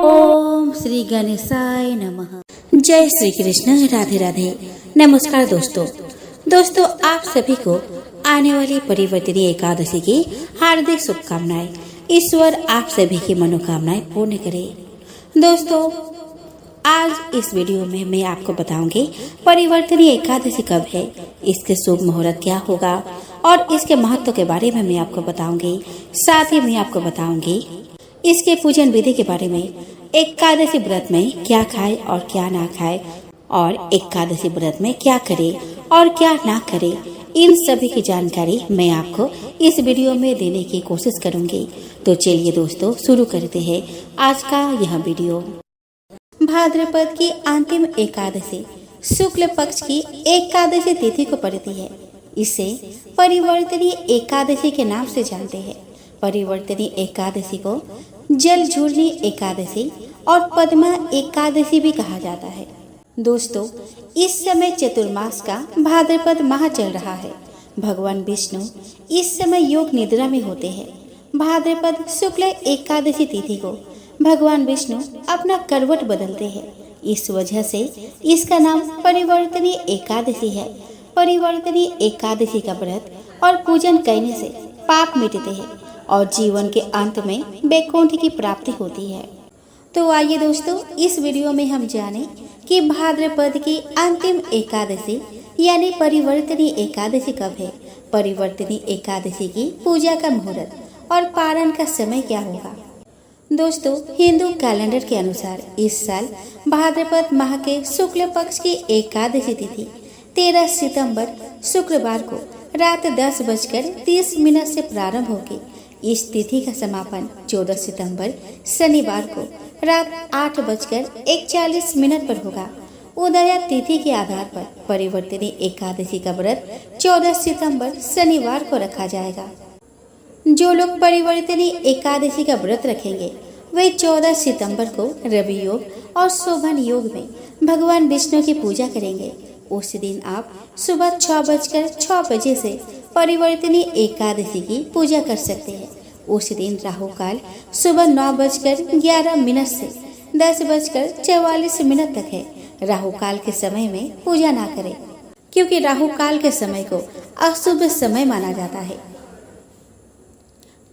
ओम श्री गणेशाय नमः। जय श्री कृष्ण। राधे राधे। नमस्कार दोस्तों आप सभी को आने वाली परिवर्तनीय एकादशी की हार्दिक शुभकामनाएं। ईश्वर आप सभी की मनोकामनाएं पूर्ण करे। दोस्तों आज इस वीडियो में मैं आपको बताऊंगी परिवर्तनीय एकादशी कब है, इसके शुभ मुहूर्त क्या होगा और इसके महत्व के बारे में मैं आपको बताऊंगी। साथ ही मैं आपको बताऊंगी इसके पूजन विधि के बारे में, एकादशी व्रत में क्या खाए और क्या ना खाए, और एकादशी व्रत में क्या करे और क्या ना करे, इन सभी की जानकारी मैं आपको इस वीडियो में देने की कोशिश करूंगी। तो चलिए दोस्तों शुरू करते हैं आज का यह वीडियो। भाद्रपद की अंतिम एकादशी शुक्ल पक्ष की एकादशी तिथि को पड़ती है। इसे परिवर्तनीय एकादशी के नाम से जानते हैं। परिवर्तनीय एकादशी को जलझूलनी एकादशी और पद्मा एकादशी भी कहा जाता है। दोस्तों इस समय चतुर्मास का भाद्रपद माह चल रहा है। भगवान विष्णु इस समय योग निद्रा में होते हैं। भाद्रपद शुक्ल एकादशी तिथि को भगवान विष्णु अपना करवट बदलते हैं। इस वजह से इसका नाम परिवर्तनीय एकादशी है। परिवर्तनीय एकादशी का व्रत और पूजन करने से पाप मिटते हैं और जीवन के अंत में वैकुंठ की प्राप्ति होती है। तो आइए दोस्तों इस वीडियो में हम जानें कि भाद्रपद की अंतिम एकादशी यानी परिवर्तनीय एकादशी कब है, परिवर्तनीय एकादशी की पूजा का मुहूर्त और पारण का समय क्या होगा। दोस्तों हिंदू कैलेंडर के अनुसार इस साल भाद्रपद माह के शुक्ल पक्ष की एकादशी तिथि 13 सितंबर शुक्रवार को रात 10:30 से प्रारंभ होगी। इस तिथि का समापन 14 सितंबर शनिवार को रात 8:41 पर होगा। उदया तिथि के आधार पर परिवर्तनीय एकादशी का व्रत 14 सितंबर शनिवार को रखा जाएगा। जो लोग परिवर्तनीय एकादशी का व्रत रखेंगे वे 14 सितंबर को रवि योग और शोभन योग में भगवान विष्णु की पूजा करेंगे। उस दिन आप सुबह 6:06 से परिवर्तनीय एकादशी की पूजा कर सकते हैं। उस दिन राहु काल सुबह 9:11 से 10:44 तक है। राहु काल के समय में पूजा ना करें क्योंकि राहु काल के समय को अशुभ समय माना जाता है।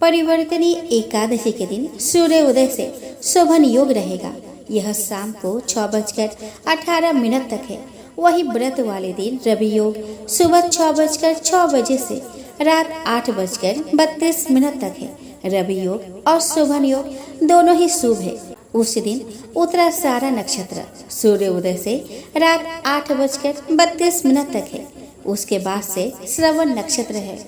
परिवर्तनीय एकादशी के दिन सूर्य उदय से शोभन योग रहेगा। यह शाम को 6:18 तक है। वही व्रत वाले दिन रवि योग सुबह 6:06 से रात 8:32 तक है। रवि योग और शोभन योग दोनों ही शुभ है। उस दिन उत्तराषाढ़ा नक्षत्र सूर्य उदय से रात 8:32 तक है। उसके बाद से श्रवण नक्षत्र है।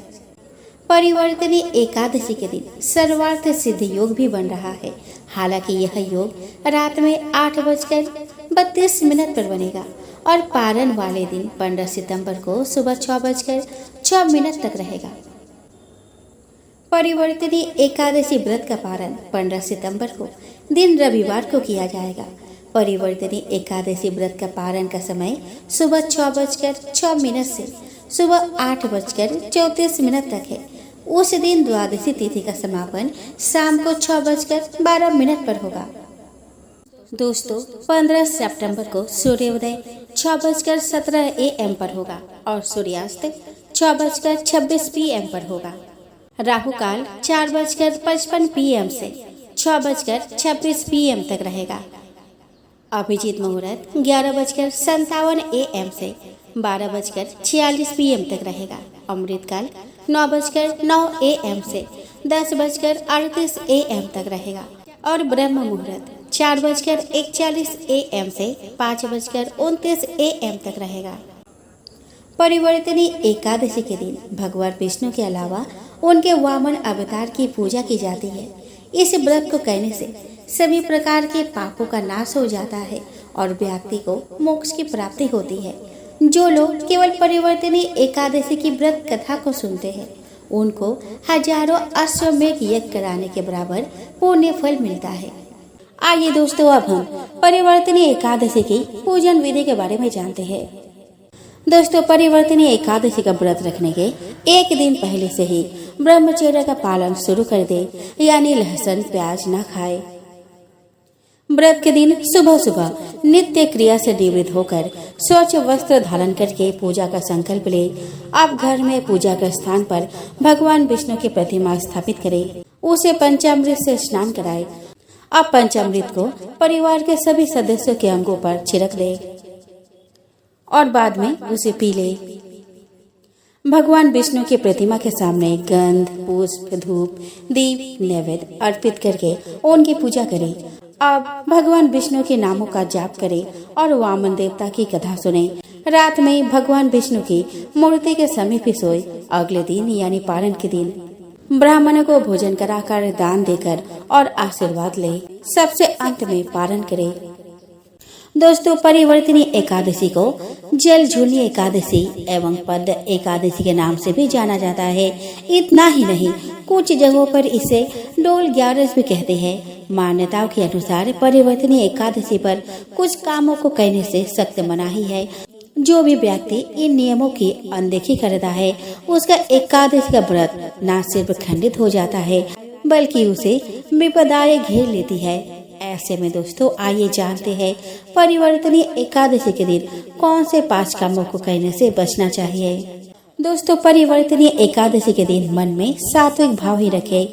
परिवर्तनीय एकादशी के दिन सर्वार्थ सिद्ध योग भी बन रहा है। हालांकि यह योग रात में 8:32 पर बनेगा और पारण वाले दिन 15 सितंबर को सुबह 6:06 तक रहेगा। परिवर्तनीय एकादशी व्रत का पारण 15 सितंबर को दिन रविवार को किया जाएगा। परिवर्तनीय एकादशी व्रत का पारण का समय सुबह 6:06 से सुबह 8:34 तक है। उस दिन द्वादशी तिथि का समापन शाम को 6:12 पर होगा। दोस्तों 15 सितंबर को सूर्योदय 6:17 पर होगा और सूर्यास्त 6:26 पर होगा। राहु काल 4:55 से 6:26 तक रहेगा। अभिजीत मुहूर्त 11:57 से 12:46 तक रहेगा। अमृत काल 9:09 से 10:38 तक रहेगा और ब्रह्म मुहूर्त 4:41 से 5:29 तक रहेगा। परिवर्तनीय एकादशी के दिन भगवान विष्णु के अलावा उनके वामन अवतार की पूजा की जाती है। इस व्रत को करने से सभी प्रकार के पापों का नाश हो जाता है और व्यक्ति को मोक्ष की प्राप्ति होती है। जो लोग केवल परिवर्तनीय एकादशी की व्रत कथा को सुनते हैं उनको हजारों अश्वमेध यज्ञ कराने के बराबर पुण्य फल मिलता है। आइए दोस्तों अब हम परिवर्तनीय एकादशी की पूजन विधि के बारे में जानते हैं। दोस्तों परिवर्तनीय एकादशी का व्रत रखने के एक दिन पहले से ही ब्रह्मचर्य का पालन शुरू कर दे, यानी लहसुन प्याज न खाए। व्रत के दिन सुबह सुबह नित्य क्रिया से निवृत्त होकर स्वच्छ वस्त्र धारण करके पूजा का संकल्प ले। आप घर में पूजा के स्थान पर भगवान विष्णु की प्रतिमा स्थापित करें। उसे पंचामृत से स्नान कराएं। अब पंचामृत को परिवार के सभी सदस्यों के अंगों पर छिड़क दे और बाद में उसे पी ले। भगवान विष्णु की प्रतिमा के सामने गंध, पुष्प, धूप, दीप, नैवेद्य अर्पित करके उनकी पूजा करें। अब भगवान विष्णु के नामों का जाप करें और वामन देवता की कथा सुने। रात में भगवान विष्णु की मूर्ति के समीप ही सोए। अगले दिन यानी पारण के दिन ब्राह्मणों को भोजन कराकर दान देकर और आशीर्वाद ले। सबसे अंत में पारण करे। दोस्तों, परिवर्तनी एकादशी को जलझूलनी एकादशी एवं पद एकादशी के नाम से भी जाना जाता है। इतना ही नहीं, कुछ जगहों पर इसे डोल ग्यारस भी कहते हैं। मान्यताओं के अनुसार परिवर्तनी एकादशी पर कुछ कामों को करने से सख्त मनाही है। जो भी व्यक्ति इन नियमों की अनदेखी करता है उसका एकादशी का व्रत न सिर्फ खंडित हो जाता है बल्कि उसे विपदाएं घेर लेती है। ऐसे में दोस्तों, आइए जानते हैं परिवर्तनीय एकादशी के दिन कौन से 5 कामों को करने से बचना चाहिए। दोस्तों, परिवर्तनीय एकादशी के दिन मन में सात्विक भाव ही रखे।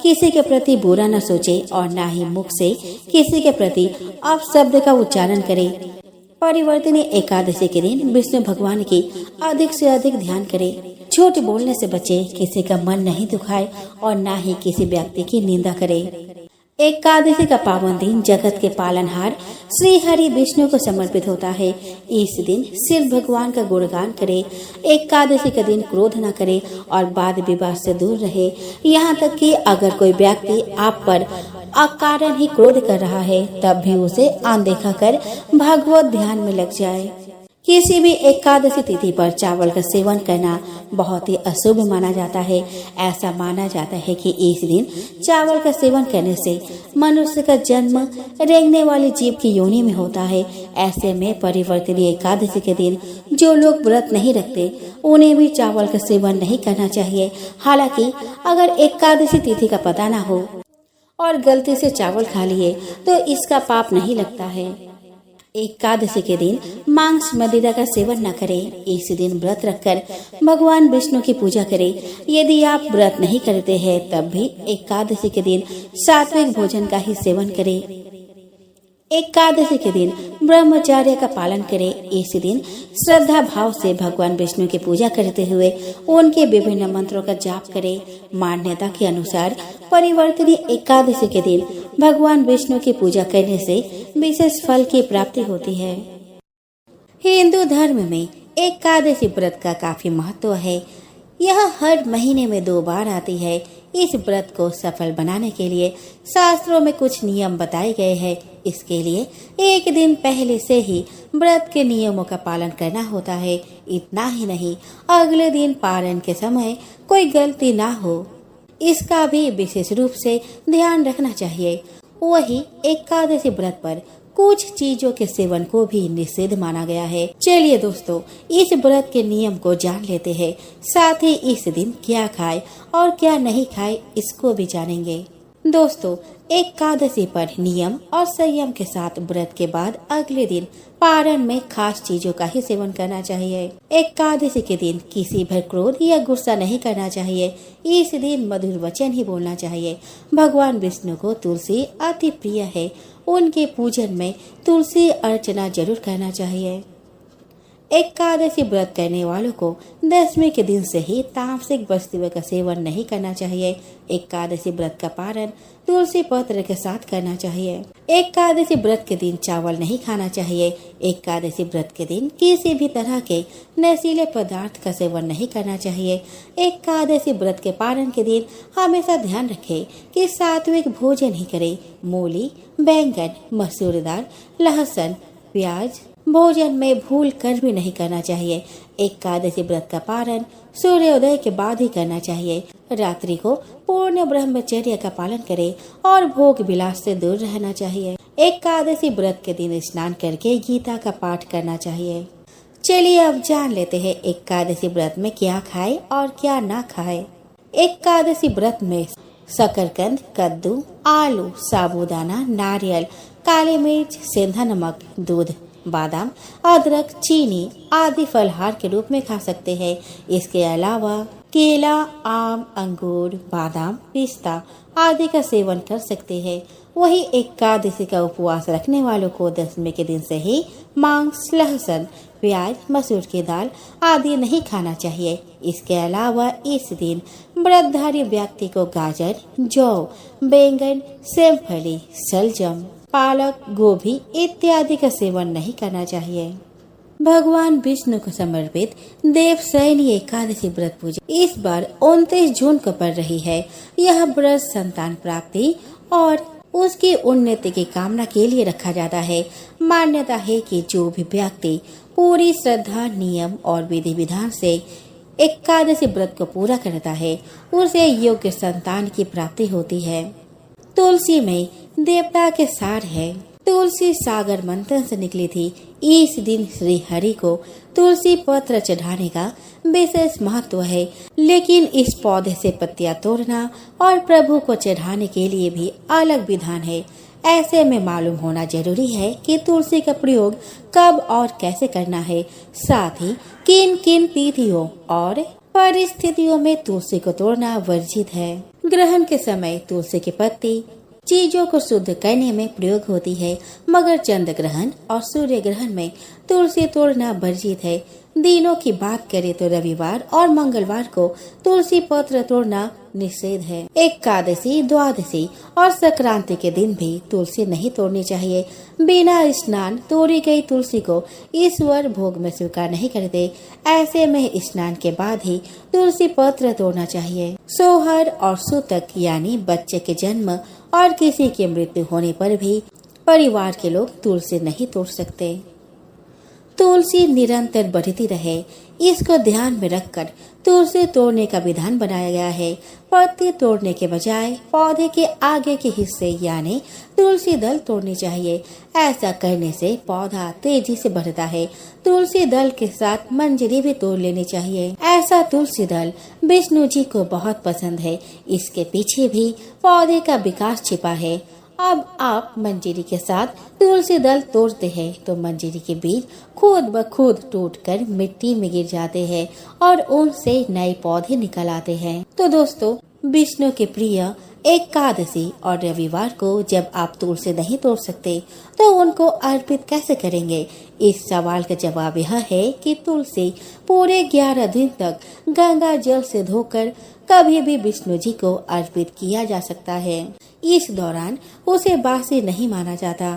किसी के प्रति बुरा न सोचे और न ही मुख से किसी के प्रति अपशब्द का उच्चारण करे। परिवर्तनीय एकादशी के दिन विष्णु भगवान की अधिक से अधिक ध्यान करे। झूठ बोलने से बचे, किसी का मन नहीं दुखाए और न ही किसी व्यक्ति की निंदा करे। एकादशी का पावन दिन जगत के पालनहार श्री हरि विष्णु को समर्पित होता है। इस दिन सिर्फ भगवान का गुणगान करे। एकादशी का दिन क्रोध न करे और वाद विवाद से दूर रहे। यहाँ तक कि अगर कोई व्यक्ति आप पर अकारण ही क्रोध कर रहा है तब भी उसे अनदेखा कर भगवत ध्यान में लग जाए। किसी भी एकादशी तिथि पर चावल का सेवन करना बहुत ही अशुभ माना जाता है। ऐसा माना जाता है कि इस दिन चावल का सेवन करने से मनुष्य का जन्म रेंगने वाली जीव की योनि में होता है। ऐसे में परिवर्तनीय एकादशी के दिन जो लोग व्रत नहीं रखते उन्हें भी चावल का सेवन नहीं करना चाहिए। हालांकि अगर एकादशी तिथि का पता न हो और गलती से चावल खा लिए तो इसका पाप नहीं लगता है। एकादशी के दिन मांस मदिरा का सेवन न करें। इस दिन व्रत रखकर भगवान विष्णु की पूजा करें। यदि आप व्रत नहीं करते हैं तब भी एकादशी के दिन सात्विक भोजन का ही सेवन करें। एकादशी के दिन ब्रह्मचर्य का पालन करें। इस दिन श्रद्धा भाव से भगवान विष्णु की पूजा करते हुए उनके विभिन्न मंत्रों का जाप करें। मान्यता के अनुसार परिवर्तनीय एकादशी के दिन भगवान विष्णु की पूजा करने से विशेष फल की प्राप्ति होती है। हिंदू धर्म में एकादशी व्रत का काफी महत्व है। यह हर महीने में 2 बार आती है। इस व्रत को सफल बनाने के लिए शास्त्रों में कुछ नियम बताए गए हैं। इसके लिए एक दिन पहले से ही व्रत के नियमों का पालन करना होता है। इतना ही नहीं, अगले दिन पारण के समय कोई गलती ना हो, इसका भी विशेष रूप से ध्यान रखना चाहिए। वही एकादशी व्रत पर कुछ चीजों के सेवन को भी निषेध माना गया है। चलिए दोस्तों, इस व्रत के नियम को जान लेते हैं। साथ ही इस दिन क्या खाए और क्या नहीं खाए इसको भी जानेंगे। दोस्तों, एकादशी पर नियम और संयम के साथ व्रत के बाद अगले दिन पारण में खास चीजों का ही सेवन करना चाहिए। एकादशी के दिन किसी पर क्रोध या गुस्सा नहीं करना चाहिए। इस दिन मधुर वचन ही बोलना चाहिए। भगवान विष्णु को तुलसी अति प्रिय है। उनके पूजन में तुलसी अर्चना जरूर करना चाहिए। एकादशी व्रत करने वालों को 10वें के दिन से ही तामसिक वस्तुओं का सेवन नहीं करना चाहिए। एकादशी व्रत का पारण तुलसी पत्र के साथ करना चाहिए। एकादशी व्रत के दिन चावल नहीं खाना चाहिए। एकादशी व्रत के दिन किसी भी तरह के नशीले पदार्थ का सेवन नहीं करना चाहिए। एकादशी व्रत के पारण के दिन हमेशा ध्यान रखें कि सात्विक भोजन ही करें। मूली, बैंगन, मसूर दाल, लहसुन, प्याज भोजन में भूल कर भी नहीं करना चाहिए। एकादशी व्रत का पारण सूर्योदय के बाद ही करना चाहिए। रात्रि को पूर्ण ब्रह्मचर्य का पालन करें और भोग विलास से दूर रहना चाहिए। एकादशी व्रत के दिन स्नान करके गीता का पाठ करना चाहिए। चलिए अब जान लेते हैं एकादशी व्रत में क्या खाए और क्या ना खाए। एकादशी व्रत में शकरकंद, कद्दू, आलू, साबूदाना, नारियल, काली मिर्च, सेंधा नमक, दूध, बादाम, अदरक, चीनी आदि फलहार के रूप में खा सकते हैं। इसके अलावा केला, आम, अंगूर, बादाम, पिस्ता आदि का सेवन कर सकते हैं। वही एकादशी का उपवास रखने वालों को दशमी के दिन से ही मांस, लहसुन, प्याज, मसूर की दाल आदि नहीं खाना चाहिए। इसके अलावा इस दिन व्रतधारी व्यक्ति को गाजर, जौ, बैंगन, सेमफली, सलजम, पालक, गोभी इत्यादि का सेवन नहीं करना चाहिए। भगवान विष्णु को समर्पित देवशयनी एकादशी व्रत पूजा इस बार 29 जून को पड़ रही है। यह व्रत संतान प्राप्ति और उसकी उन्नति की कामना के लिए रखा जाता है। मान्यता है कि जो भी व्यक्ति पूरी श्रद्धा, नियम और विधि विधान से एकादशी व्रत को पूरा करता है उसे योग्य संतान की प्राप्ति होती है। तुलसी में देवता के सार है। तुलसी सागर मंथन से निकली थी। इस दिन श्री हरि को तुलसी पत्र चढ़ाने का विशेष महत्व है, लेकिन इस पौधे से पत्तियां तोड़ना और प्रभु को चढ़ाने के लिए भी अलग विधान है। ऐसे में मालूम होना जरूरी है कि तुलसी का प्रयोग कब और कैसे करना है, साथ ही किन किन तिथियों और परिस्थितियों में तुलसी को तोड़ना वर्जित है। ग्रहण के समय तुलसी की पत्ती चीजों को शुद्ध करने में प्रयोग होती है, मगर चंद्र ग्रहण और सूर्य ग्रहण में तुलसी तोड़ना वर्जित है। दिनों की बात करें तो रविवार और मंगलवार को तुलसी पत्र तोड़ना निषेध है। एकादशी, द्वादशी और संक्रांति के दिन भी तुलसी नहीं तोड़नी चाहिए। बिना स्नान तोड़ी गई तुलसी को ईश्वर भोग में स्वीकार नहीं करते। ऐसे में स्नान के बाद ही तुलसी पत्र तोड़ना चाहिए। सोहर और सूतक यानी बच्चे के जन्म और किसी की मृत्यु होने पर भी परिवार के लोग तुलसी नहीं तोड़ सकते। तुलसी निरंतर बढ़ती रहे, इसको ध्यान में रखकर तुलसी तोड़ने का विधान बनाया गया है। पत्ती तोड़ने के बजाय पौधे के आगे के हिस्से यानी तुलसी दल तोड़नी चाहिए। ऐसा करने से पौधा तेजी से बढ़ता है। तुलसी दल के साथ मंजरी भी तोड़ लेनी चाहिए। ऐसा तुलसी दल विष्णु जी को बहुत पसंद है। इसके पीछे भी पौधे का विकास छिपा है। अब आप मंजरी के साथ तुलसी दल तोड़ते हैं तो मंजरी के बीज खुद ब खुद टूटकर मिट्टी में गिर जाते हैं और उनसे नए पौधे निकल आते हैं। तो दोस्तों, विष्णु के प्रिय एकादशी और रविवार को जब आप तुलसी नहीं तोड़ सकते तो उनको अर्पित कैसे करेंगे? इस सवाल का जवाब यह है कि तुलसी पूरे 11 दिन तक गंगा जल से धोकर कभी भी विष्णु जी को अर्पित किया जा सकता है। इस दौरान उसे बासी नहीं माना जाता।